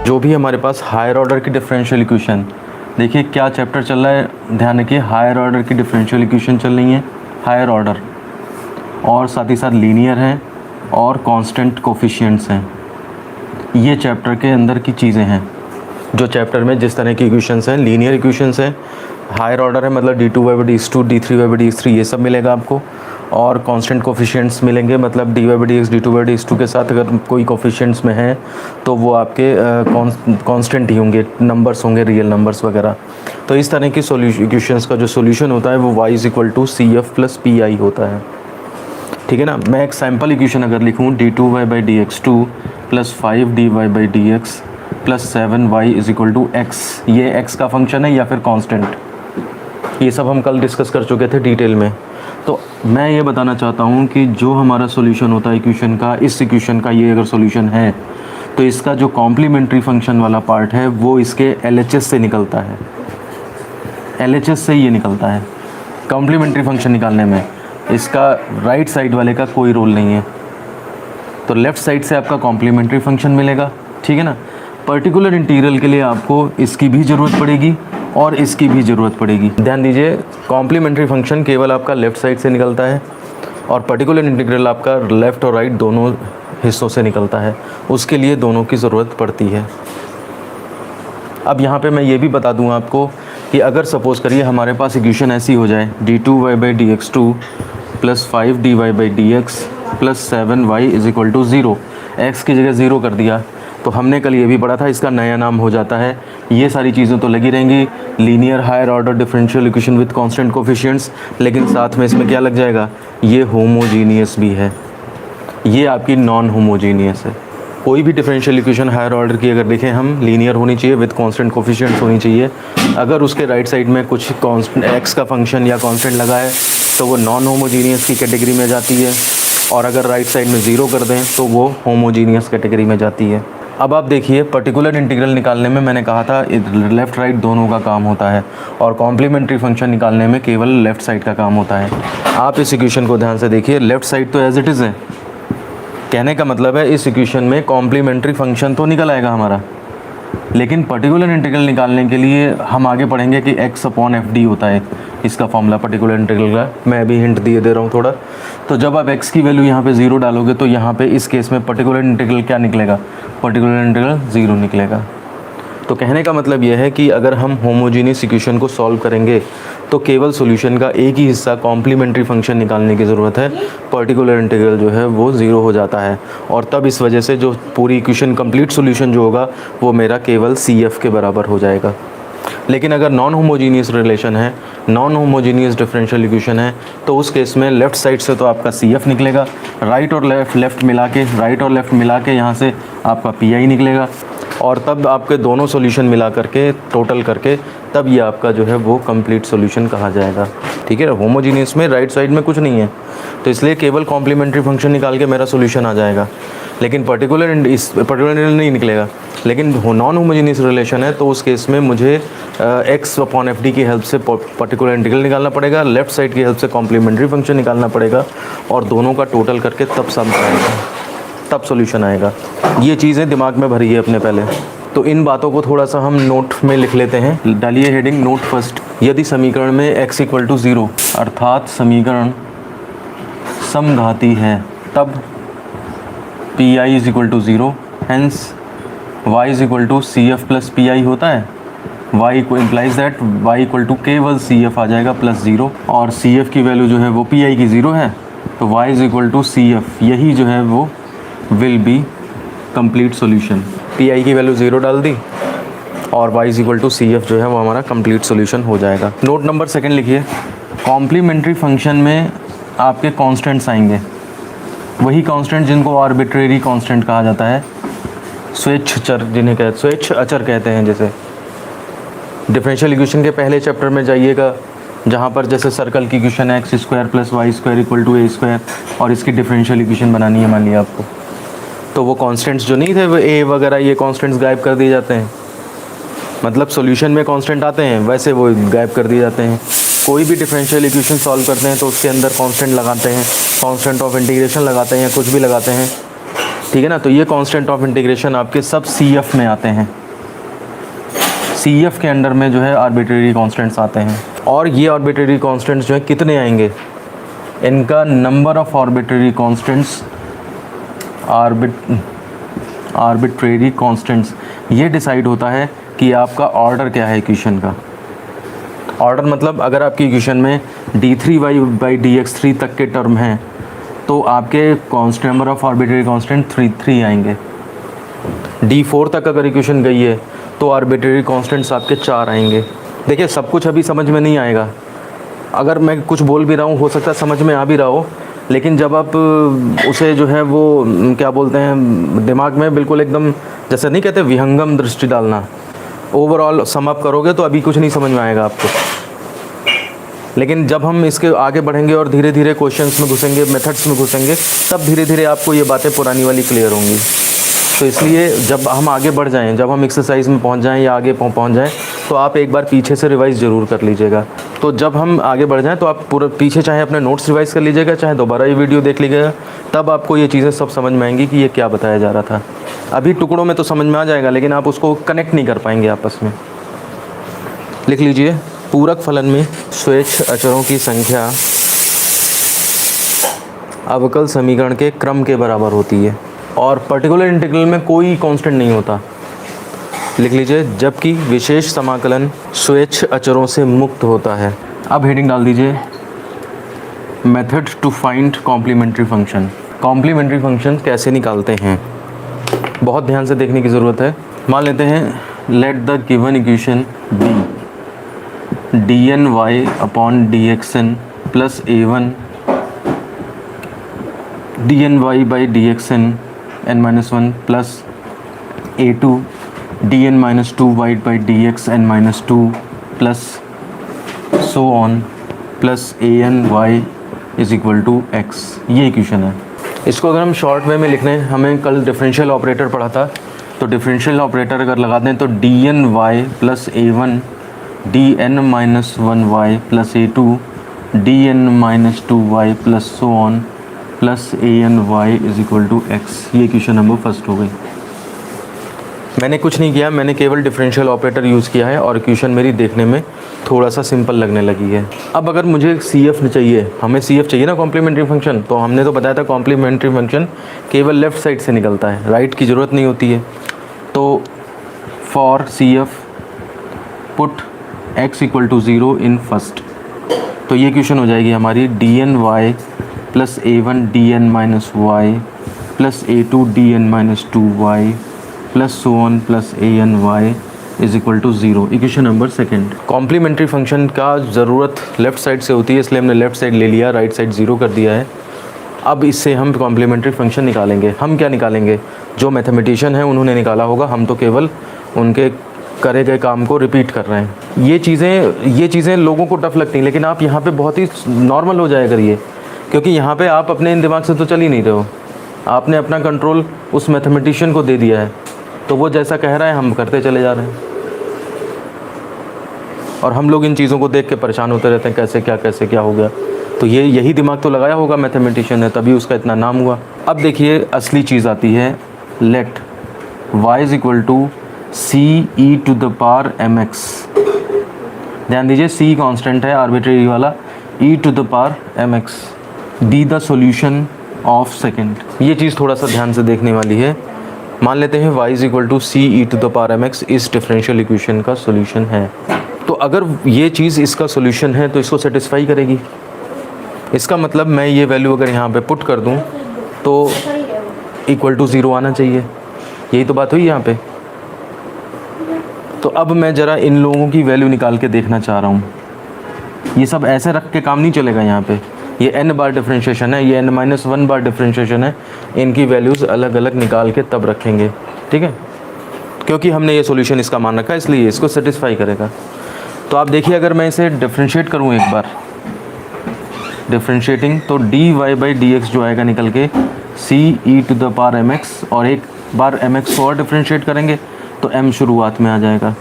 जो भी हमारे पास हायर ऑर्डर की डिफरेंशियल इक्वेशन, देखिए क्या चैप्टर चल रहा है, ध्यान रखिए, हायर ऑर्डर की डिफरेंशियल इक्वेशन चल रही है, हायर ऑर्डर, और साथ ही साथ लीनियर हैं और कांस्टेंट कोफिशिएंट्स हैं। ये चैप्टर के अंदर की चीज़ें हैं। जो चैप्टर में जिस तरह की इक्वेशंस हैं, लीनियर इक्वेशंस हैं, हायर ऑर्डर है मतलब d2/d2 d3/d3 ये सब मिलेगा आपको, और कांस्टेंट कोफिशिएंट्स मिलेंगे, मतलब dy/dx d2/d2 के साथ अगर कोई कोफिशिएंट्स में है तो वो आपके कांस्टेंट ही होंगे, नंबर्स होंगे, रियल नंबर्स वगैरह। तो इस तरह की इक्वेशंस का जो सोल्यूशन होता है वो y = CF + PI होता है, ठीक है ना। मैं एक सैम्पल इक्वेशन अगर लिखूँ d2y/dx2 + 5dy/dx + 7y = x, ये x का फंक्शन है या फिर कांस्टेंट, ये सब हम कल डिस्कस कर चुके थे डिटेल में। तो मैं ये बताना चाहता हूँ कि जो हमारा सॉल्यूशन होता है इक्वेशन का, इस इक्वेशन का ये अगर सॉल्यूशन है तो इसका जो कॉम्प्लीमेंट्री फंक्शन वाला पार्ट है वो इसके LHS से निकलता है, LHS से ये निकलता है। कॉम्प्लीमेंट्री फंक्शन निकालने में इसका राइट साइड वाले का कोई रोल नहीं है, तो लेफ़्ट साइड से आपका कॉम्प्लीमेंट्री फंक्शन मिलेगा, ठीक है ना। पर्टिकुलर इंटीग्रल के लिए आपको इसकी भी ज़रूरत पड़ेगी और इसकी भी ज़रूरत पड़ेगी। ध्यान दीजिए, कॉम्प्लीमेंट्री फंक्शन केवल आपका लेफ़्ट साइड से निकलता है और पर्टिकुलर इंटीग्रल आपका लेफ़्ट और राइट दोनों हिस्सों से निकलता है, उसके लिए दोनों की ज़रूरत पड़ती है। अब यहाँ पे मैं ये भी बता दूँ आपको कि अगर सपोज़ करिए हमारे पास इक्वेशन ऐसी हो जाए d2y/dx2 + 5dy/dx + 7y = 0, x की जगह 0 कर दिया, तो हमने कल ये भी पढ़ा था, इसका नया नाम हो जाता है, ये सारी चीज़ें तो लगी रहेंगी, linear higher order differential equation with constant coefficients, लेकिन साथ में इसमें क्या लग जाएगा, ये होमोजीनियस भी है, ये आपकी नॉन होमोजीनियस है। कोई भी डिफरेंशियल इक्वेशन हायर ऑर्डर की अगर देखें हम, लीनियर होनी चाहिए, विद कांस्टेंट कोफिशिएंट्स होनी चाहिए। अगर उसके राइट साइड में कुछ कांस्टेंट एक्स का फंक्शन या कांस्टेंट लगा है तो वो नॉन होमोजीनियस की कैटेगरी में जाती है, और अगर राइट साइड में 0 कर दें तो वो होमोजीनियस कैटेगरी में जाती है। अब आप देखिए, पर्टिकुलर इंटीग्रल निकालने में मैंने कहा था लेफ़्ट राइट दोनों का काम होता है, और कॉम्प्लीमेंट्री फंक्शन निकालने में केवल लेफ़्ट साइड का काम होता है। आप इस इक्वेशन को ध्यान से देखिए, लेफ़्ट साइड तो एज इट इज़ है, कहने का मतलब है इस इक्वेशन में कॉम्प्लीमेंट्री फंक्शन तो निकल आएगा हमारा, लेकिन पर्टिकुलर इंटीग्रल निकालने के लिए हम आगे पढ़ेंगे कि x/fd होता है इसका फॉर्मूला पर्टिकुलर इंटीग्रल का, मैं अभी हिंट दे रहा हूँ थोड़ा। तो जब आप x की वैल्यू यहाँ पे 0 डालोगे तो यहाँ पे इस केस में पर्टिकुलर इंटीग्रल क्या निकलेगा, पर्टिकुलर इंटीग्रल 0 निकलेगा। तो कहने का मतलब यह है कि अगर हम होमोजीनियस इक्वेशन को सॉल्व करेंगे तो केवल सॉल्यूशन का एक ही हिस्सा कॉम्प्लीमेंट्री फंक्शन निकालने की ज़रूरत है, पर्टिकुलर इंटीग्रल जो है वो 0 हो जाता है, और तब इस वजह से जो पूरी इक्वेशन कंप्लीट सॉल्यूशन जो होगा वो मेरा केवल CF के बराबर हो जाएगा। लेकिन अगर नॉन होमोजीनियस रिलेशन है, नॉन होमोजीनियस डिफरेंशियल इक्वेशन है, तो उस केस में लेफ़्ट साइड से तो आपका CF निकलेगा, राइट और लेफ़्ट मिला के यहाँ से आपका PI निकलेगा, और तब आपके दोनों सॉल्यूशन मिला करके टोटल करके तब ये आपका जो है वो कंप्लीट सॉल्यूशन कहा जाएगा, ठीक है। होमोजीनियस में राइट साइड में कुछ नहीं है, तो इसलिए केवल कॉम्प्लीमेंट्री फंक्शन निकाल के मेरा सॉल्यूशन आ जाएगा, लेकिन पर्टिकुलर नहीं निकलेगा। लेकिन नॉन होमोजीनियस रिलेशन है तो उस केस में मुझे x/fd की हेल्प से पर्टिकुलर इंटीग्रल निकालना पड़ेगा, लेफ़्ट साइड की हेल्प से कॉम्प्लीमेंट्री फंक्शन निकालना पड़ेगा, और दोनों का टोटल करके तब सम आएगा, तब सॉल्यूशन आएगा। ये चीज़ें दिमाग में भरी है अपने पहले, तो इन बातों को थोड़ा सा हम नोट में लिख लेते हैं। डालिए हेडिंग नोट फर्स्ट। यदि समीकरण में x = 0 अर्थात समीकरण समघाती है तब PI = 0, hence y = CF + PI होता है। y को इम्प्लाइज दैट y = केवल CF आ जाएगा +0, और CF की वैल्यू जो है वो PI की 0 है, तो y = CF, यही जो है वो will be complete solution. PI की वैल्यू 0 डाल दी और y = CF जो है वो हमारा कंप्लीट सॉल्यूशन हो जाएगा। नोट नंबर सेकंड लिखिए, कॉम्प्लीमेंट्री फंक्शन में आपके कांस्टेंट्स आएंगे, वही कांस्टेंट जिनको आर्बिट्रेरी कांस्टेंट कहा जाता है, स्वेच्छचर जिन्हें स्वेच्छ अचर कहते हैं। जैसे डिफरेंशियल इक्वेशन के पहले चैप्टर में जाइएगा, जहाँ पर जैसे सर्कल की इक्वेशन है x² + y² = a², और इसकी डिफरेंशियल इक्वेशन बनानी है मान लिया आपको, तो वो कांस्टेंट्स जो नहीं थे वो a वगैरह ये कांस्टेंट्स गायब कर दिए जाते हैं, मतलब सॉल्यूशन में कांस्टेंट आते हैं वैसे वो गायब कर दिए जाते हैं। कोई भी डिफरेंशियल इक्वेशन सॉल्व करते हैं तो उसके अंदर कांस्टेंट लगाते हैं, कांस्टेंट ऑफ इंटीग्रेशन लगाते हैं या कुछ भी लगाते हैं, ठीक है ना। तो ये कांस्टेंट ऑफ इंटीग्रेशन आपके सब CF में आते हैं, CF के अंडर में जो है आर्बिट्रेरी कांस्टेंट्स आते हैं। और ये आर्बिट्रेरी कांस्टेंट्स जो है कितने आएंगे, इनका number of arbitrary constants, arbitrary constants ये डिसाइड होता है कि आपका ऑर्डर क्या है इक्वेशन का। ऑर्डर मतलब अगर आपकी इक्वेशन में d3y/dx3 तक के टर्म हैं तो आपके constant number of arbitrary constant 3 आएंगे। d4 तक अगर इक्वेशन गई है तो आर्बिट्रेरी कांस्टेंट्स आपके 4 आएंगे। देखिए सब कुछ अभी समझ में नहीं आएगा, अगर मैं कुछ बोल भी रहा हूँ हो सकता है समझ में आ भी रहा हो, लेकिन जब आप उसे जो है वो क्या बोलते हैं दिमाग में बिल्कुल एकदम जैसे नहीं कहते विहंगम दृष्टि डालना, ओवरऑल सम अप करोगे तो अभी कुछ नहीं समझ में आएगा आपको। लेकिन जब हम इसके आगे बढ़ेंगे और धीरे धीरे क्वेश्चंस में घुसेंगे, मेथड्स में घुसेंगे, तब धीरे धीरे आपको ये बातें पुरानी वाली क्लियर होंगी। तो इसलिए जब हम आगे बढ़ जाएं, जब हम एक्सरसाइज में पहुंच जाएं या आगे पहुंच जाएं, तो आप एक बार पीछे से रिवाइज़ ज़रूर कर लीजिएगा। तो जब हम आगे बढ़ जाएं तो आप पूरा पीछे चाहे अपने नोट्स रिवाइज़ कर लीजिएगा, चाहे दोबारा ये वीडियो देख लीजिएगा, तब आपको ये चीज़ें सब समझ में आएंगी कि ये क्या बताया जा रहा था। अभी टुकड़ों में तो समझ में आ जाएगा, लेकिन आप उसको कनेक्ट नहीं कर पाएंगे आपस में। लिख लीजिए, पूरक फलन में स्वेच्छ अचरों की संख्या अवकल समीकरण के क्रम के बराबर होती है और पर्टिकुलर इंटीग्रल में कोई कांस्टेंट नहीं होता। लिख लीजिए, जबकि विशेष समाकलन स्वेच्छ अचरों से मुक्त होता है। अब हेडिंग डाल दीजिए, method to find complementary function. Complementary function कैसे निकालते हैं, बहुत ध्यान से देखने की ज़रूरत है। मान लेते हैं, let the given equation be dny/dxn plus a1 dny/dxn n-1 plus a2 dn-2y/dxn-2 plus so on plus any is equal to x। ये इक्वेशन है। इसको अगर हम शॉर्ट वे में लिखने, हमें कल डिफरेंशियल ऑपरेटर पढ़ा था, तो डिफरेंशियल ऑपरेटर अगर लगा दें तो dny plus a1 dn-1y plus a2 dn-2y plus so on plus any is equal to x। ये इक्वेशन नंबर फर्स्ट हो गई। मैंने कुछ नहीं किया, मैंने केवल डिफरेंशियल ऑपरेटर यूज़ किया है और इक्वेशन मेरी देखने में थोड़ा सा सिंपल लगने लगी है। अब अगर मुझे CF चाहिए, हमें CF चाहिए ना कॉम्प्लीमेंट्री फंक्शन, तो हमने तो बताया था कॉम्प्लीमेंट्री फंक्शन केवल लेफ़्ट साइड से निकलता है, राइट की ज़रूरत नहीं होती है। तो for CF put x equal to 0 in first, तो ये इक्वेशन हो जाएगी हमारी dny plus a1 dn-y plus a2 dn-2y plus so on plus any is equal to 0। Equation number second. Complementary function का ज़रूरत लेफ़्ट साइड से होती है, इसलिए हमने लेफ़्ट साइड ले लिया, राइट साइड 0 कर दिया है। अब इससे हम कॉम्प्लीमेंट्री फंक्शन निकालेंगे। हम क्या निकालेंगे, जो मैथमेटिशियन हैं उन्होंने निकाला होगा, हम तो केवल उनके करे गए काम को रिपीट कर रहे हैं। ये चीज़ें लोगों को टफ लगती हैं, लेकिन आप यहाँ पे बहुत ही नॉर्मल हो जाया करिए, क्योंकि यहाँ पे आप अपने इन दिमाग से तो चल ही नहीं रहे हो। आपने अपना कंट्रोल उस मैथमेटिशियन को दे दिया है, तो वो जैसा कह रहा है हम करते चले जा रहे हैं, और हम लोग इन चीज़ों को देख के परेशान होते रहते हैं, कैसे क्या हो गया। तो यही दिमाग तो लगाया होगा मैथमेटिशियन ने, तभी उसका इतना नाम हुआ। अब देखिए असली चीज़ आती है, let y is equal to ce⁻mx। ध्यान दीजिए, c कांस्टेंट है आर्बिट्रेरी वाला, e⁻mx be the solution of second. ये चीज़ थोड़ा सा ध्यान से देखने वाली है। मान लेते हैं y is equal to ce⁻mx इस डिफरेंशियल इक्वेशन का सॉल्यूशन है। तो अगर ये चीज़ इसका सॉल्यूशन है तो इसको सेटिस्फाई करेगी। इसका मतलब मैं ये वैल्यू अगर यहाँ पे पुट कर दूँ तो इक्वल टू 0 आना चाहिए। यही तो बात हुई यहाँ पे। तो अब मैं ज़रा इन लोगों की वैल्यू निकाल के देखना चाह रहा हूँ। ये सब ऐसे रख के काम नहीं चलेगा। यहाँ पे ये n बार डिफरेंशिएशन है, ये n-1 बार डिफरेंशिएशन है। इनकी वैल्यूज़ अलग अलग निकाल के तब रखेंगे, ठीक है, क्योंकि हमने ये सॉल्यूशन इसका मान रखा है, इसलिए इसको सेटिस्फाई करेगा। तो आप देखिए, अगर मैं इसे डिफरेंशिएट करूँ एक बार, डिफरेंशिएटिंग, तो dy/dx जो आएगा निकल के ce⁻mx, और एक बार mx को और डिफरेंशिएट करेंगे तो m शुरुआत में आ जाएगा।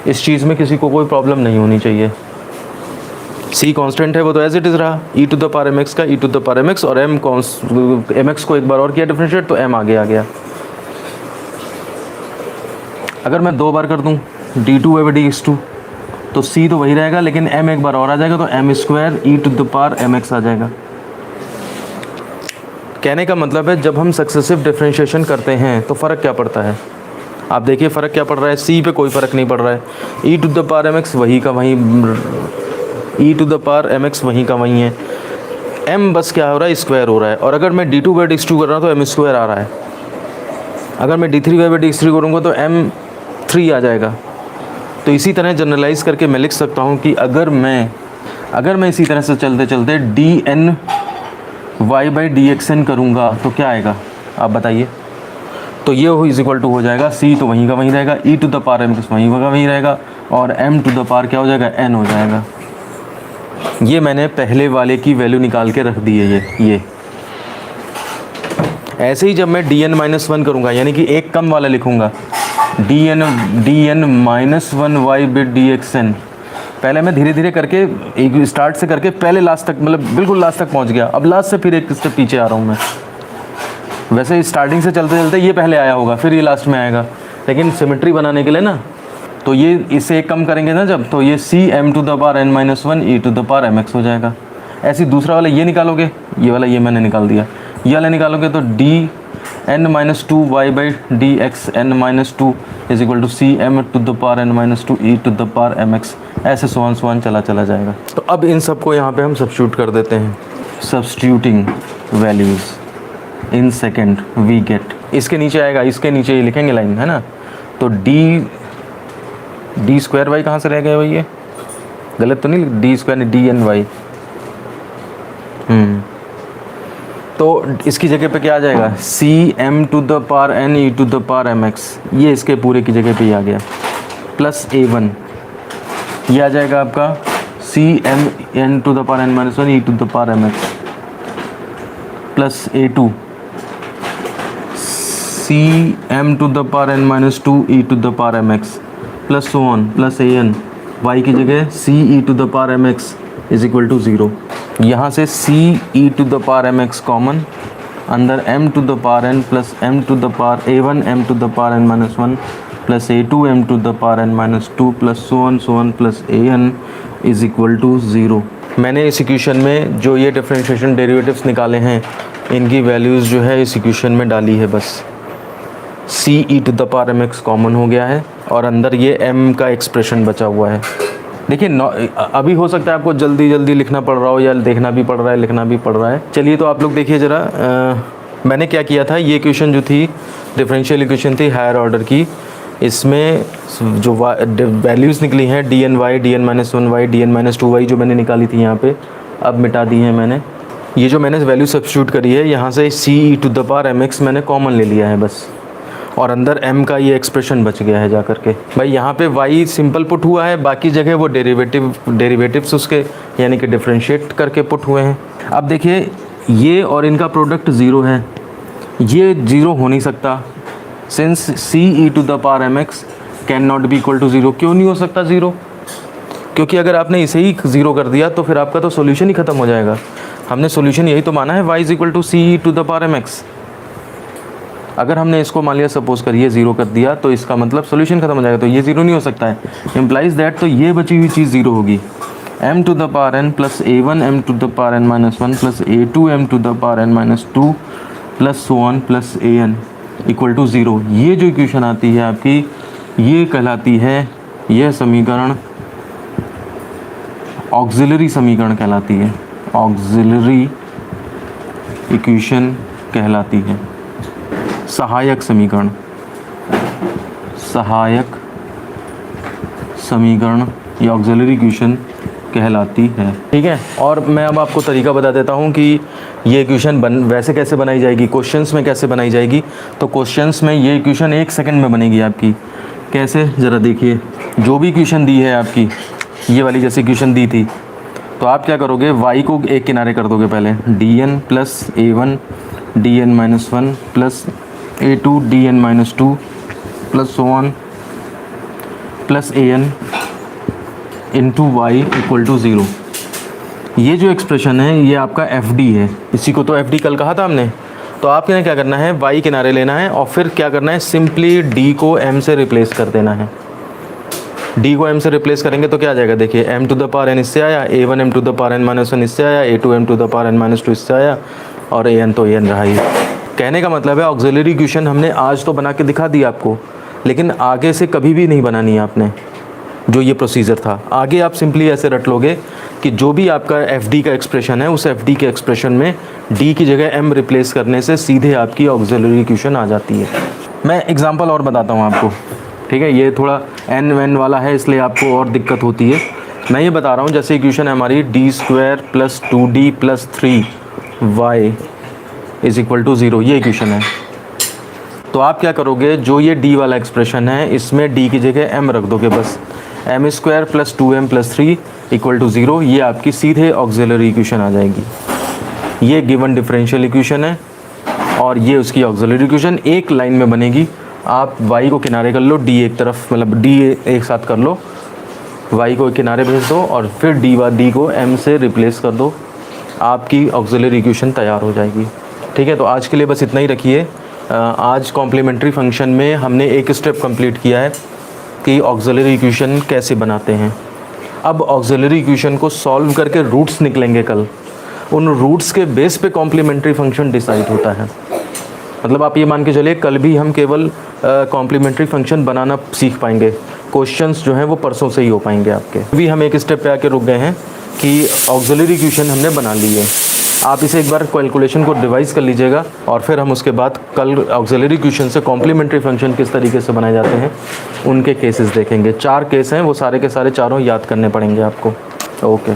इस चीज़ में किसी को कोई प्रॉब्लम नहीं होनी चाहिए। सी कांस्टेंट है वो तो एज इट इज़ रहा, e to the power m x का e to the power m x, और एम एक्स को एक बार और किया डिफरेंशिएट तो एम आगे आ गया। अगर मैं 2 बार कर दूं d2/dx2 तो c तो वही रहेगा, लेकिन m एक बार और आ जाएगा तो m square e to the power m x आ जाएगा। कहने का मतलब है जब हम सक्सेसिव डिफरेंशिएशन करते हैं तो फ़र्क क्या पड़ता है, आप देखिए फ़र्क क्या पड़ रहा है, c पे कोई फ़र्क नहीं पड़ रहा है, e to the power m x वही का वहीं, e to the power m x वहीं का वहीं है, m बस क्या हो रहा है, स्क्वायर हो रहा है। और अगर मैं d2/dx2 कर रहा हूँ तो m स्क्वायर आ रहा है, अगर मैं d3/dx3 करूँगा तो m3 आ जाएगा। तो इसी तरह जनरलाइज़ करके मैं लिख सकता हूँ कि अगर मैं इसी तरह से चलते चलते dny/dxn करूँगा तो क्या आएगा आप बताइए। तो ये इज इक्वल टू हो जाएगा c तो वहीं का वहीं रहेगा, e to the power m x वहीं का वहीं रहेगा, और m टू द पावर क्या हो जाएगा, n हो जाएगा। ये मैंने पहले वाले की वैल्यू निकाल के रख दी है ये। ऐसे ही जब मैं dn-1 करूँगा यानी कि एक कम वाला लिखूँगा, dn-1y/dxn, पहले मैं धीरे धीरे करके एक स्टार्ट से करके पहले लास्ट तक, मतलब बिल्कुल लास्ट तक पहुँच गया, अब लास्ट से फिर एक स्टेप पीछे आ रहा हूँ मैं। वैसे स्टार्टिंग से चलते चलते ये पहले आया होगा फिर ये लास्ट में आएगा, लेकिन सिमेट्री बनाने के लिए ना तो ये इसे एक कम करेंगे ना जब, तो ये c m to the power n-1 e to the power m x हो जाएगा। ऐसे दूसरा वाला ये निकालोगे, ये वाला ये मैंने निकाल दिया, ये वाला निकालोगे तो dn-2y/dxn-2 is equal to c m to the power n-2 e to the power m x, ऐसे सोन चला जाएगा। तो अब इन सबको यहाँ पे हम सब्स्टिट्यूट कर देते हैं, substituting values in second we get, इसके नीचे आएगा, इसके नीचे ये लिखेंगे लाइन है ना, तो डी स्क्वायर वाई कहाँ से रह गए भाई, ये गलत तो नहीं, d square d n y, तो इसकी जगह पे क्या आ जाएगा, c m to the power n e to the power m x, ये इसके पूरे की जगह पे ही आ गया, प्लस a1 ये आ जाएगा आपका c m n to the power n-1 e to the power m x, plus a2 c m to the power n-2 e to the power m x, plus so on, plus an, y की जगह c e to the power m x is equal to 0। यहाँ से c e to the power m x common, अंदर m to the power n plus m to the power a1 m to the power n-1 plus a2 m to the power n-2 plus so on plus an is equal to 0। मैंने इस equation में जो ये differentiation derivatives निकाले हैं इनकी values जो है इस इक्वेशन में डाली है, बस c e to the power m x common हो गया है और अंदर ये m का एक्सप्रेशन बचा हुआ है। देखिए अभी हो सकता है आपको जल्दी जल्दी लिखना पड़ रहा हो या देखना भी पड़ रहा है, लिखना भी पड़ रहा है। चलिए तो आप लोग देखिए ज़रा, मैंने क्या किया था, ये इक्वेशन जो थी डिफरेंशियल इक्वेशन थी हायर ऑर्डर की, इसमें जो वैल्यूज़ निकली हैं dny dn-1y dn-2y जो मैंने निकाली थी यहाँ पे अब मिटा दी हैं मैंने। ये जो मैंने वैल्यू सब्स्टिट्यूट करी है यहाँ से c e to the power m x मैंने कॉमन ले लिया है बस, और अंदर m का ये एक्सप्रेशन बच गया है जा करके। भाई यहाँ पे y सिंपल पुट हुआ है, बाकी जगह वो डेरिवेटिव्स उसके यानी कि डिफरेंशिएट करके पुट हुए हैं। अब देखिए ये और इनका प्रोडक्ट 0 है, ये 0 हो नहीं सकता, since c e to the power m x can not be equal to 0। क्यों नहीं हो सकता 0? क्योंकि अगर आपने इसे ही 0 कर दिया तो फिर आपका तो सोल्यूशन ही ख़त्म हो जाएगा। हमने सोल्यूशन यही तो माना है, y is equal to c e to the power m x. अगर हमने इसको मान लिया सपोज करिए 0 कर दिया तो इसका मतलब सोल्यूशन खत्म हो जाएगा, तो ये 0 नहीं हो सकता है, इम्प्लाइज दैट तो ये बची हुई चीज़ 0 होगी। m to the power n plus a1 m to the power n-1 plus a2 m to the power n-2 plus so on plus an equal to 0। ये जो इक्वेशन आती है आपकी ये कहलाती है, यह समीकरण ऑक्सिलरी समीकरण कहलाती है, ऑक्सिलरी इक्वेशन कहलाती है, सहायक समीकरण, सहायक समीकरण या ऑक्सिलरी इक्वेशन कहलाती है। ठीक है, और मैं अब आपको तरीका बता देता हूँ कि ये इक्वेशन वैसे कैसे बनाई जाएगी, क्वेश्चंस में कैसे बनाई जाएगी। तो क्वेश्चंस में ये इक्वेशन 1 सेकंड में बनेगी आपकी। कैसे, ज़रा देखिए, जो भी इक्वेशन दी है आपकी, ये वाली जैसे इक्वेशन दी थी, तो आप क्या करोगे, y को एक किनारे कर दोगे पहले, dn plus a1 dn-1 plus a2 dn-2 plus so on plus an into y equal to 0। ये जो एक्सप्रेशन है ये आपका एफ डी है, इसी को तो एफ डी कल कहा था हमने। तो आपके यहाँ क्या करना है, वाई किनारे लेना है और फिर क्या करना है, सिंपली डी को एम से रिप्लेस कर देना है। डी को एम से रिप्लेस करेंगे तो क्या आ जाएगा, देखिए m to the power n इससे आया, a one m to the power n minus one इससे आया, a two m to the power n minus two इससे आया, और ए एन तो ए एन रहा ही। कहने का मतलब है ऑक्सिलरी इक्वेशन हमने आज तो बना के दिखा दी आपको, लेकिन आगे से कभी भी नहीं बनानी है आपने। जो ये प्रोसीजर था, आगे आप सिंपली ऐसे रट लोगे कि जो भी आपका एफ डी का एक्सप्रेशन है, उस एफ डी के एक्सप्रेशन में डी की जगह एम रिप्लेस करने से सीधे आपकी ऑक्सिलरी इक्वेशन आ जाती है। मैं एग्जांपल और बताता हूँ आपको, ठीक है। ये थोड़ा एन वेन वाला है इसलिए आपको और दिक्कत होती है। मैं ये बता रहा हूँ, जैसे इक्वेशन है हमारी d square plus 2d plus 3y is equal to 0, ये इक्वेशन है। तो आप क्या करोगे, जो ये d वाला एक्सप्रेशन है इसमें d की जगह m रख दोगे, बस m square plus 2m plus 3 equal to 0, ये आपकी सीधे ऑक्सिलरी इक्वेशन आ जाएगी। ये गिवन डिफरेंशियल इक्वेशन है और ये उसकी ऑक्सिलरी इक्वेशन एक लाइन में बनेगी। आप y को किनारे कर लो, d एक तरफ, मतलब d एक साथ कर लो, y को किनारे भेज दो और फिर d को m से रिप्लेस कर दो, आपकी ऑक्सिलरी इक्वेशन तैयार हो जाएगी। ठीक है, तो आज के लिए बस इतना ही रखिए। आज कॉम्प्लीमेंट्री फंक्शन में हमने एक स्टेप कंप्लीट किया है कि ऑक्सिलरी इक्वेशन कैसे बनाते हैं। अब ऑक्सिलरी इक्वेशन को सॉल्व करके रूट्स निकलेंगे कल, उन रूट्स के बेस पे कॉम्प्लीमेंट्री फंक्शन डिसाइड होता है। मतलब आप ये मान के चलिए कल भी हम केवल कॉम्प्लीमेंट्री फंक्शन बनाना सीख पाएंगे, क्वेश्चंस जो हैं वो परसों से ही हो पाएंगे आपके। अभी हम एक स्टेप पे आके रुक गए हैं कि ऑक्सिलरी इक्वेशन हमने बना ली है। आप इसे एक बार कैलकुलेशन को रिवाइज कर लीजिएगा और फिर हम उसके बाद कल ऑक्सिलरी इक्वेशन से कॉम्प्लीमेंट्री फंक्शन किस तरीके से बनाए जाते हैं उनके केसेस देखेंगे। 4 केस हैं, वो सारे के सारे चारों याद करने पड़ेंगे आपको। ओके।